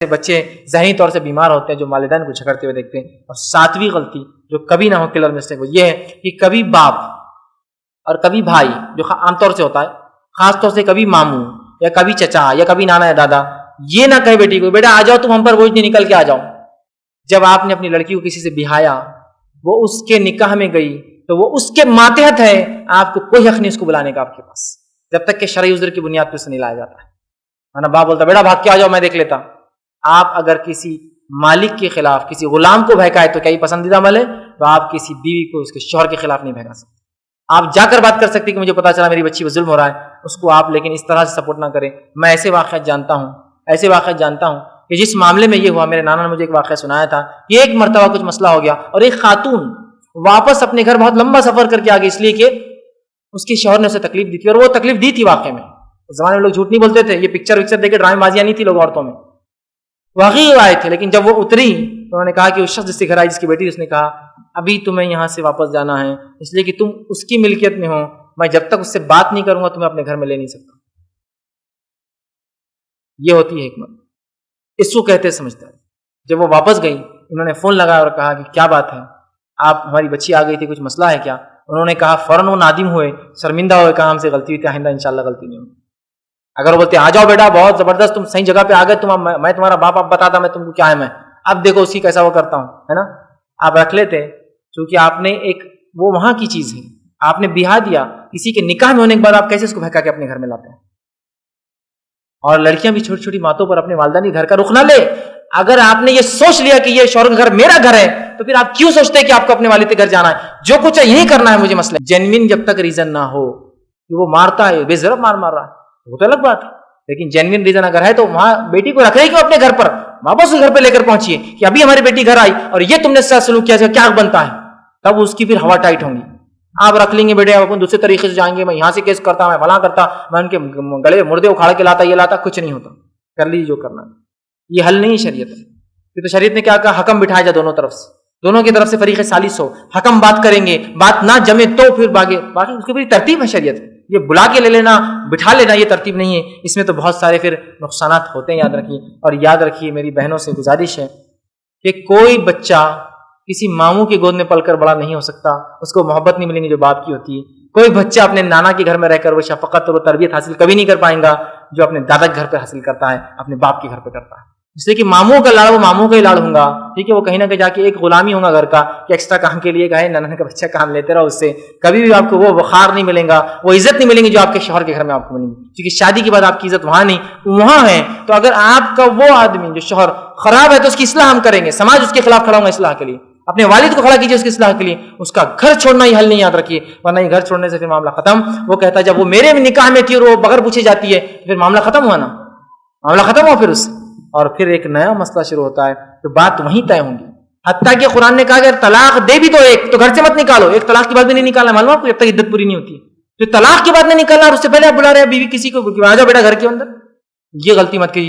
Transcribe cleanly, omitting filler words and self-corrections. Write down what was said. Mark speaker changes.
Speaker 1: بچے ذہنی طور سے بیمار ہوتے ہیں جو والدین کو جھگڑتے ہوئے دیکھتے ہیں. اور ساتویں غلطی جو کبھی نہ ہو کلر مسٹیک وہ یہ ہے کہ کبھی باپ اور کبھی بھائی جو عام طور سے ہوتا ہے، خاص طور سے کبھی ماموں یا کبھی چچا یا کبھی نانا یا دادا یہ نہ کہے بیٹی کو بیٹا آ جاؤ تم ہم پر بوجھ نہیں، نکل کے آ جاؤ. جب آپ نے اپنی لڑکی کو کسی سے بہایا، وہ اس کے نکاح میں گئی تو وہ اس کے ماتحت ہے، آپ کو کوئی حق نہیں اس کو بلانے کا آپ کے پاس، جب تک کہ شرعی عذر کی بنیاد پر اسے نہیں لایا جاتا ہے. ورنہ باپ بولتا بیٹا بھاگ کے آ جاؤ میں دیکھ لیتا. آپ اگر کسی مالک کے خلاف کسی غلام کو بہکائے تو کیا یہ پسندیدہ عمل ہے؟ تو آپ کسی بیوی کو اس کے شوہر کے خلاف نہیں بہکا سکتے. آپ جا کر بات کر سکتے کہ مجھے پتا چلا میری بچی پر ظلم ہو رہا ہے، اس کو آپ لیکن اس طرح سے سپورٹ نہ کریں. میں ایسے واقعات جانتا ہوں کہ جس معاملے میں یہ ہوا، میرے نانا نے مجھے ایک واقعہ سنایا تھا. یہ ایک مرتبہ کچھ مسئلہ ہو گیا اور ایک خاتون واپس اپنے گھر بہت لمبا سفر کر کے آ گئی، اس لیے کہ اس کے شوہر نے اسے تکلیف دی تھی، اور وہ تکلیف دی تھی واقعے میں. اس زمانے میں لوگ جھوٹ نہیں بولتے تھے، یہ پکچر دیکھ کے ڈرامے بازیاں نہیں تھی لوگ عورتوں میں، واقعی آئے تھے. لیکن جب وہ اتری تو انہوں نے کہا کہ اس شخص جس کے گھر آئی جس کی بیٹی، اس نے کہا ابھی تمہیں یہاں سے واپس جانا ہے اس لیے کہ تم اس کی ملکیت میں ہو، میں جب تک اس سے بات نہیں کروں گا تمہیں اپنے گھر میں لے نہیں سکتا. یہ ہوتی ہے حکمت، اس کو کہتے سمجھداری. جب وہ واپس گئی انہوں نے فون لگایا اور کہا کہ کیا بات ہے، آپ ہماری بچی آ گئی تھی، کچھ مسئلہ ہے کیا؟ انہوں نے کہا فوراً وہ نادم ہوئے، شرمندہ ہوئے، کہا ہم سے غلطی ہوئی تھی، آئندہ انشاءاللہ غلطی نہیں ہوگی. اگر وہ بولتے آ جاؤ بیٹا بہت زبردست تم صحیح جگہ پہ آ گئے، میں تمہارا باپ اب بتاتا میں تم کو کیا ہے، میں اب دیکھو اسی کیسا وہ کرتا ہوں، ہے نا، آپ رکھ لیتے. چونکہ آپ نے ایک وہ وہاں کی چیز ہے، آپ نے بہا دیا، کسی کے نکاح میں ہونے کے بعد آپ کیسے اس کو بہکا کے اپنے گھر میں لاتے ہیں؟ اور لڑکیاں بھی چھوٹی چھوٹی باتوں پر اپنے والدین کے گھر کا رخ نہ لے. اگر آپ نے یہ سوچ لیا کہ یہ شوہر کا گھر میرا گھر ہے تو پھر آپ کیوں سوچتے ہیں کہ آپ کو اپنے والد کے گھر جانا ہے؟ جو کچھ ہے یہی کرنا ہے مجھے. مسئلہ جینوین جب تک ریزن نہ ہو کہ وہ مارتا ہے بے ضرب مار رہا ہے وہ تو الگ بات ہے، لیکن جینوین ریزن اگر ہے تو وہاں بیٹی کو رکھ رہے کیوں اپنے گھر پر؟ واپس اس گھر پہ لے کر پہنچیے کہ ابھی ہماری بیٹی گھر آئی اور یہ تم نے سلوک کیا کیا بنتا ہے، تب اس کی پھر ہوا ٹائٹ ہوں گی. آپ رکھ لیں گے بیٹے آپ دوسرے طریقے سے جائیں گے، میں یہاں سے کیس کرتا، میں فلاں کرتا، میں ان کے گلے مردے اکھاڑ کے لاتا، یہ لاتا، کچھ نہیں ہوتا. کر لیجیے جو کرنا ہے، یہ حل نہیں شریعت ہے. تو شریعت نے کیا کہا؟ حکم بٹھایا جائے دونوں طرف سے، دونوں کی طرف سے فریق ثالث ہو، حکم بات کریں گے، بات نہ جمے تو پھر باقی اس کی پوری ترتیب ہے شریعت. یہ بلا کے لے لینا بٹھا لینا یہ ترتیب نہیں ہے، اس میں تو بہت سارے پھر نقصانات ہوتے ہیں، یاد رکھیے. اور یاد رکھیے میری بہنوں سے گزارش ہے کہ کوئی بچہ کسی ماموں کی گود میں پل کر بڑا نہیں ہو سکتا، اس کو محبت نہیں ملیں گی جو باپ کی ہوتی ہے. کوئی بچہ اپنے نانا کے گھر میں رہ کر وہ شفقت اور وہ تربیت حاصل کبھی نہیں کر پائیں گا جو اپنے دادا کے گھر پہ حاصل کرتا ہے، اپنے باپ کے گھر پہ کرتا ہے. اس لیے کہ ماموں کا لاڑ وہ ماموں کا ہی لاڑ ہوں گا، ٹھیک ہے، وہ کہیں نہ کہیں جا کے ایک غلامی ہوگا گھر کا کہ ایکسٹرا کام کے لیے کہے نانا کا بچہ کام لیتے رہو، اس سے کبھی بھی آپ کو وہ وقار نہیں ملیں گا، وہ عزت نہیں ملیں گی جو آپ کے شوہر کے گھر میں آپ کو ملیں گی. کیونکہ شادی کے بعد آپ کی عزت وہاں نہیں وہاں ہے. تو اگر آپ کا وہ آدمی جو شوہر خراب ہے تو اس کی اصلاح ہم کریں گے، سماج اس کے خلاف کھڑا ہوگا اصلاح کے لیے، اپنے والد کو کھڑا کیجیے اس کی اصلاح کے لیے. اس کا گھر چھوڑنا ہی حل نہیں، یاد رکھیے، ورنہ یہ گھر چھوڑنے سے پھر معاملہ ختم. وہ کہتا ہے جب وہ میرے نکاح میں تھی اور وہ بغیر پوچھے جاتی ہے پھر معاملہ ختم ہوا نا، معاملہ ختم ہوا پھر اس سے، اور پھر ایک نیا مسئلہ شروع ہوتا ہے تو بات وہیں طے ہوں گی. حتیٰ کہ قرآن نے کہا اگر طلاق دے بھی تو ایک تو گھر سے مت نکالو، ایک طلاق کی بات بھی نہیں نکالنا، معلوم آپ کو، جب تک عدت پوری نہیں ہوتی ہے تو طلاق کی بات نہیں نکالنا، اور اس سے پہلے آپ بلا رہے ہیں بیوی کسی کو آ جاؤ بیٹا گھر کے اندر، یہ غلطی مت کیجیے.